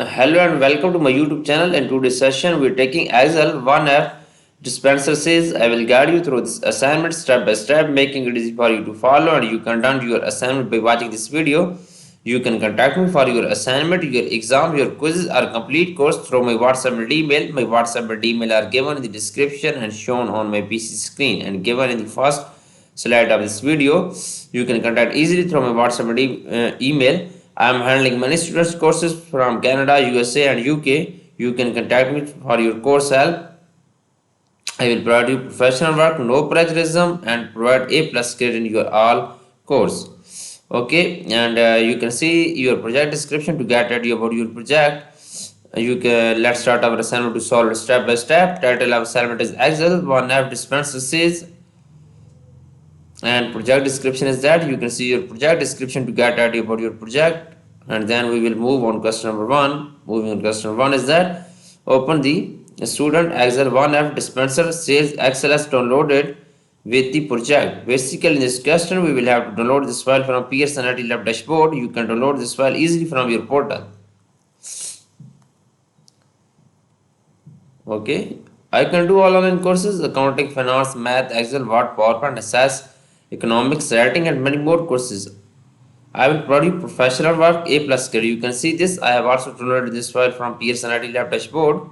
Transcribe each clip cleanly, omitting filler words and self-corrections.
Hello and welcome to my YouTube channel. In today's session, we're taking XL1F. Dispenser says I will guide you through this assignment step by step, making it easy for you to follow, and you can do your assignment by watching this video. You can contact me for your assignment, your exam, your quizzes, or complete course through my WhatsApp and email. My WhatsApp and email are given in the description and shown on my PC screen and given in the first slide of this video. You can contact easily through my WhatsApp and email. I am handling many students courses from Canada, USA and UK. You can contact me for your course help. I will provide you professional work, no plagiarism, and provide A plus grade in your all course. Okay, and you can see your project description to get idea about your project. You can let's start our assignment to solve it step by step. Title of assignment is Excel. One F dispenser says, and project description is that you can see your project description to get idea about your project, and then we will move on question number one. Moving on question number one is that open the student Excel 1F dispenser sales XLS downloaded with the project. Basically in this question we will have to download this file from Pearson IT Lab dashboard. You can download this file easily from your portal. Okay, I can do all online courses: accounting, finance, math, Excel, Word, PowerPoint, SAS, economics, writing, and many more courses. I will provide you professional work A plus grade. You can see this. I have also downloaded this file from Pearson IT Lab dashboard.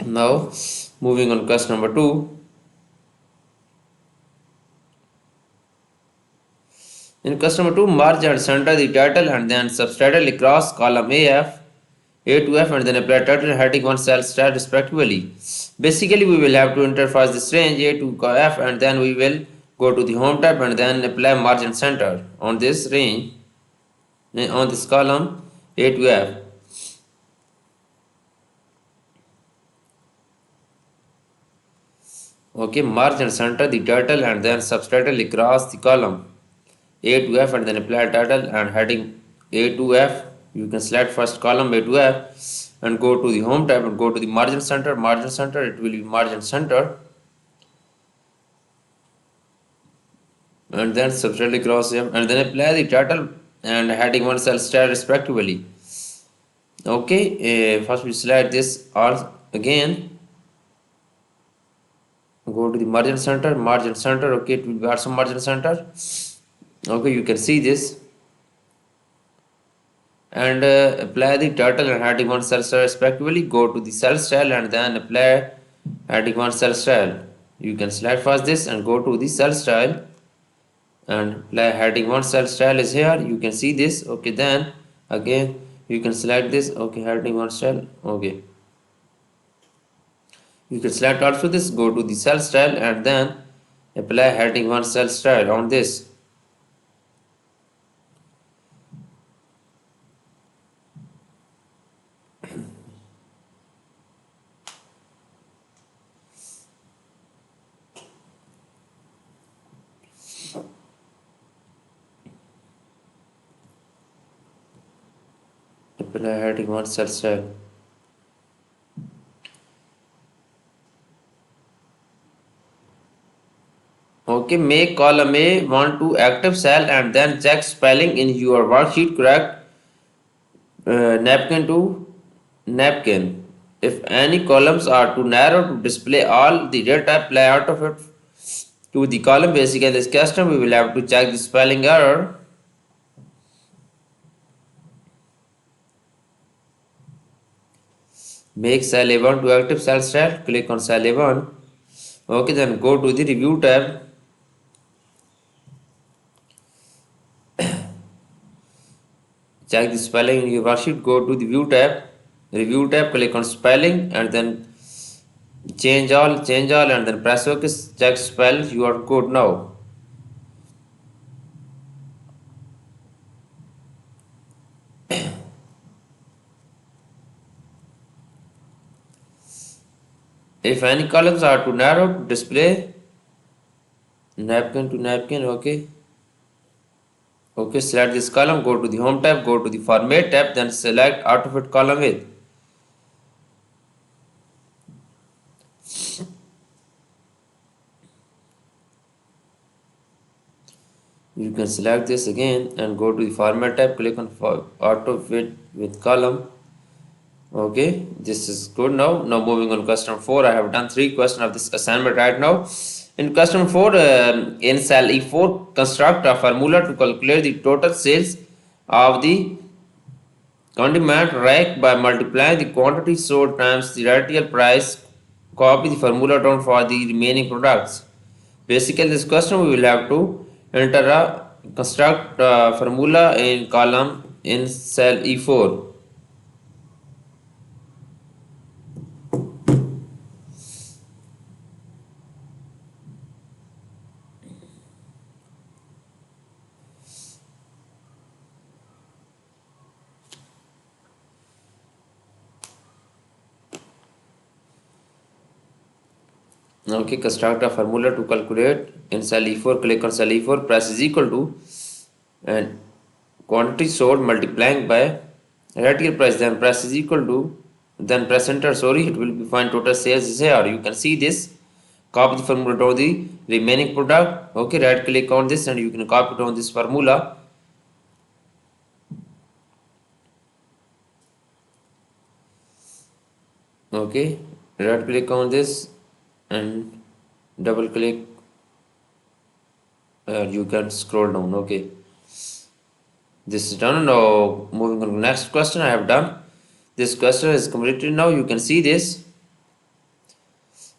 Now, moving on question number two. In question number two, merge and center the title and then subtitle across column A to F, and then apply title heading one cell style respectively. Basically, we will have to interface this range A to F, and then we will go to the home tab and then apply margin center on this range, on this column A to F. Okay, merge and center the title and then subtitle across the column A to F, and then apply title and heading A to F. You can select first column A to F and go to the home tab and go to the margin center. Margin center, it will be margin center, and then subtitle across F, and then apply the title and heading one cell style respectively. Okay, first we select this all again. Go to the margin center. Margin center. Okay, it will be also margin center. Okay, you can see this, and apply the title and heading one cell style respectively. Go to the cell style and then apply heading one cell style. You can select first this and go to the cell style and apply heading one cell style is here. You can see this. Okay, then again you can select this. Okay, heading one style. Okay, you can select also this. Go to the cell style and then apply heading one cell style on this. Apply heading one cell style. Okay, make column A 1 to active cell and then check spelling in your worksheet. Correct napkin to napkin. If any columns are too narrow to display all the data, apply out of it to the column. Basically, in this question, we will have to check the spelling error. Make cell A1 to active cell style. Click on cell A1. Okay, then go to the review tab. Check the spelling in your worksheet. Go to the view tab. Review tab. Click on spelling and then change all, and then press OK. Check spell your code now. If any columns are too narrow to display, napkin to napkin, okay. Okay, select this column, go to the home tab, go to the format tab, then select out of it column width. You can select this again and go to the format tab, click on auto fit with column. Okay, this is good now. Now moving on question 4. I have done 3 questions of this assignment right now. In question 4, in cell E4, construct a formula to calculate the total sales of the condiment rack by multiplying the quantity sold times the retail price. Copy the formula down for the remaining products. Basically, this question we will have to enter a construct formula in column in cell E4. Okay, construct a formula to calculate in cell E4. Click on cell E4, price is equal to and quantity sold multiplying by retail price, then price is equal to, then press enter. Sorry, it will be find total sales is here. You can see this. Copy the formula to the remaining product. Okay, right click on this and you can copy it on this formula. Okay, right click on this and double click. You can scroll down. Okay, this is done. Now moving on to the next question. I have done this question is completed. Now you can see this.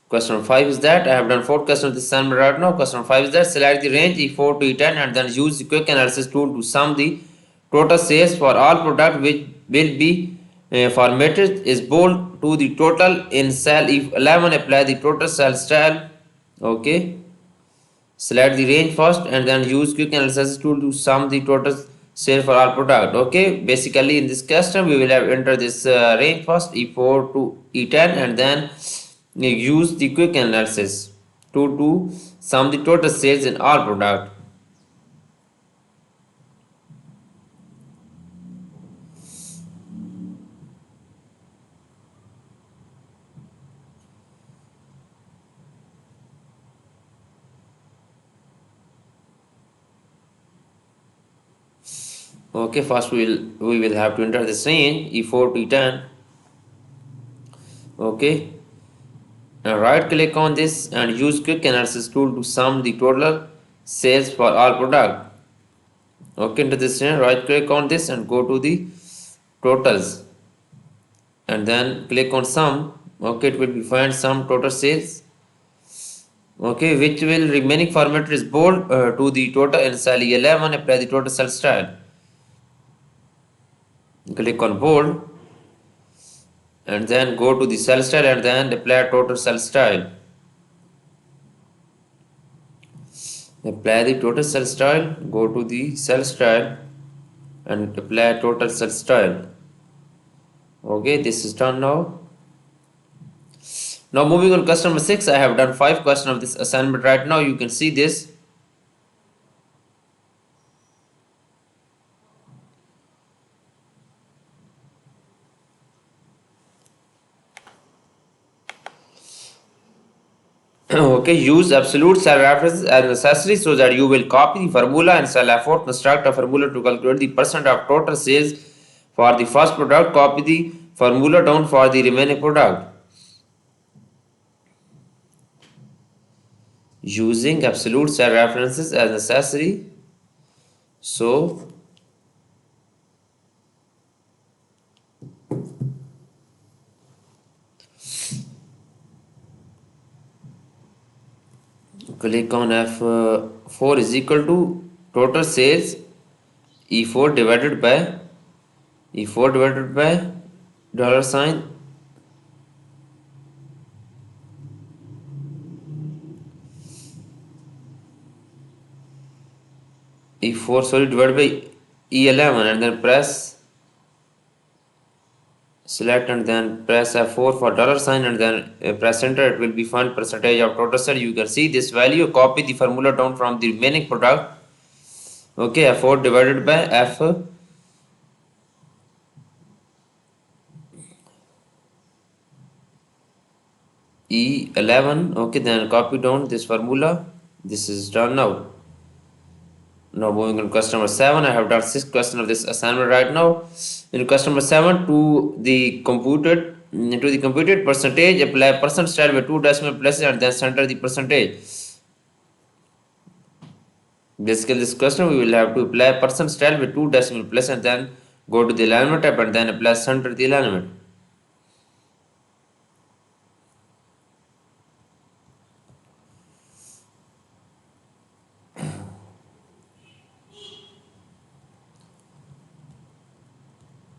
Question 5 is that I have done 4 questions this time right now. Question 5 is that select the range E4 to E10 and then use the quick analysis tool to sum the total sales for all product which will be formatted is bold to the total in cell E11. Apply the total cell style. Okay. Select the range first and then use quick analysis tool to sum the total sale for all product. Okay, basically in this question we will have enter this range first E4 to E10 and then use the quick analysis to sum the total sales in all product. Okay, first we will have to enter this range E4 to E10. Okay, now right click on this and use quick analysis tool to sum the total sales for all product. Okay, into this range, right click on this and go to the totals and then click on sum. Okay, it will be find sum total sales. Okay, which will remaining format is bold to the total in cell E11. Apply the total cell style. Click on bold and then go to the cell style and then apply total cell style. Apply the total cell style. Go to the cell style and apply total cell style. Okay, this is done now. Now moving on question number 6, I have done 5 questions of this assignment right now. You can see this. Okay, use absolute cell references as necessary so that you will copy the formula and cell effort. Construct a formula to calculate the percent of total sales for the first product. Copy the formula down for the remaining product. Using absolute cell references as necessary. So click on F4 is equal to total sales E4 divided by dollar sign E4 sorry divided by E11 and then press select and then press F4 for dollar sign and then press enter. It will be found percentage of total sale. You can see this value. Copy the formula down from the remaining product. Okay, F4 divided by F E11. Okay, then copy down this formula. This is done now. Now moving on customer 7, I have done 6 questions of this assignment right now. In customer 7, to the computed percentage, apply percent style with 2 decimal places and then center the percentage. Basically, this question we will have to apply percent style with 2 decimal places and then go to the alignment tab and then apply center the alignment.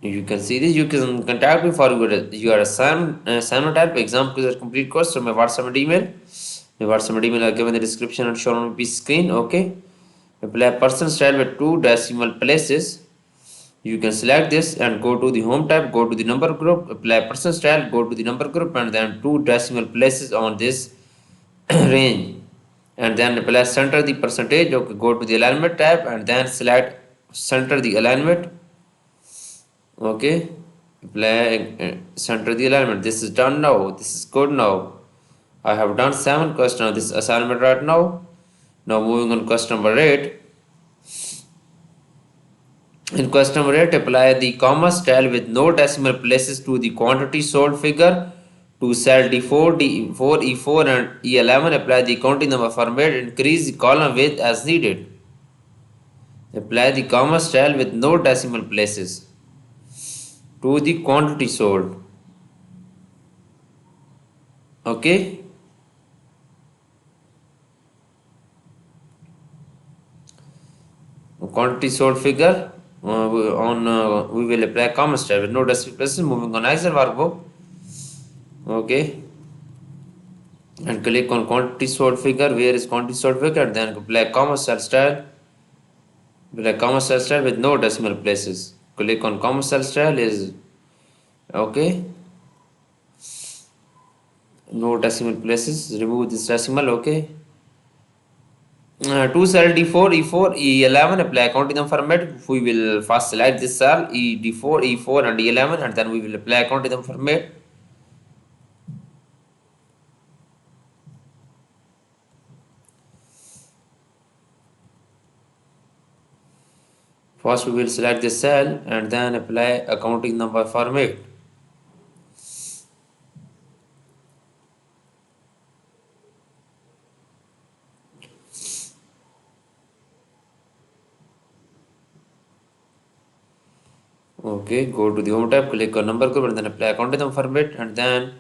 You can see this. You can contact me for your assignment type, exam quiz or complete course from my WhatsApp and email. My WhatsApp and email are given in the description and shown on my piece screen. Okay. Apply percent style with 2 decimal places. You can select this and go to the home tab, go to the number group, apply percent style, go to the number group and then 2 decimal places on this range. And then apply center the percentage. Okay, go to the alignment tab and then select center the alignment. Okay, apply center the alignment. This is done now. This is good now. I have done 7 questions of this assignment right now. Now moving on question number 8. In question number 8, apply the comma style with no decimal places to the quantity sold figure to cell D4, D4, E4 and E11. Apply the counting number format. Increase the column width as needed. Apply the comma style with no decimal places to the quantity sold. Okay. Quantity sold figure we will apply comma style with no decimal places. Moving on Excel workbook. Okay. And click on quantity sold figure. Where is quantity sold figure? Then apply comma style. Apply comma style with no decimal places. Click on comma style is okay. No decimal places. Remove this decimal. Okay. To cell D4, E4, E11, apply counting them format. We will first select this cell D4, E4 and E11 and then we will apply counting them format. First we will select this cell and then apply a counting number format. Okay, go to the home tab, click on number group and then apply counting number format and then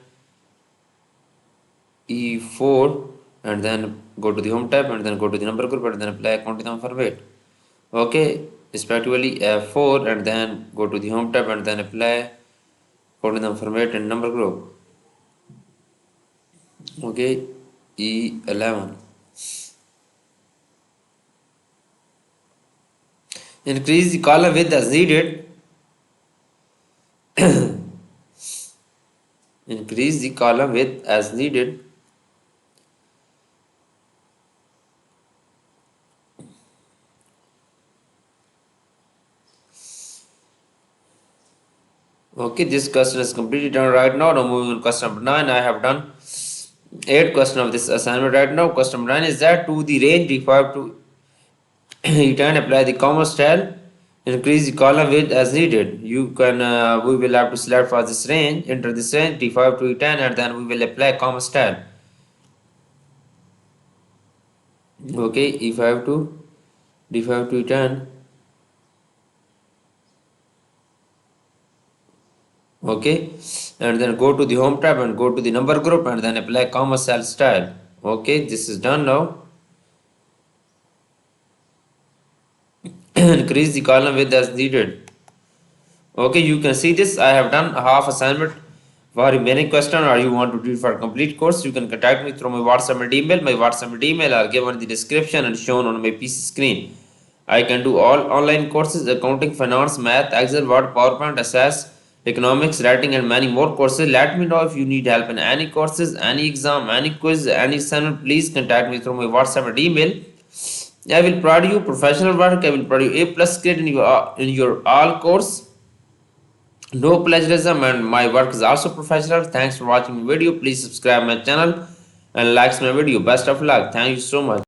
E4 and then go to the home tab and then go to the number group and then apply counting number format. Okay, respectively F4 and then go to the home tab and then apply counting number format and number group. Okay, E11. Increase the column width as needed. Increase the column width as needed. Okay, this question is completely done right now. Now moving on question number 9. I have done 8 questions of this assignment right now. Question number 9 is that to the range required to return apply the comma style. Increase the column width as needed. You can we will have to select for this range, enter this range D5 to E10 and then we will apply comma style. Okay, E5 to D5 to E10. Okay, and then go to the home tab and go to the number group and then apply comma cell style. Okay, this is done now. Increase the column width as needed. Okay, you can see this. I have done a half assignment for remaining question or you want to do it for a complete course. You can contact me through my WhatsApp and email. My WhatsApp and email are given in the description and shown on my PC screen. I can do all online courses, accounting, finance, math, Excel, Word, PowerPoint, assess, economics, writing and many more courses. Let me know if you need help in any courses, any exam, any quiz, any assignment. Please contact me through my WhatsApp and email. I will provide you professional work. I will provide you A plus grade in your all course. No plagiarism and my work is also professional. Thanks for watching my video. Please subscribe my channel and likes my video. Best of luck. Thank you so much.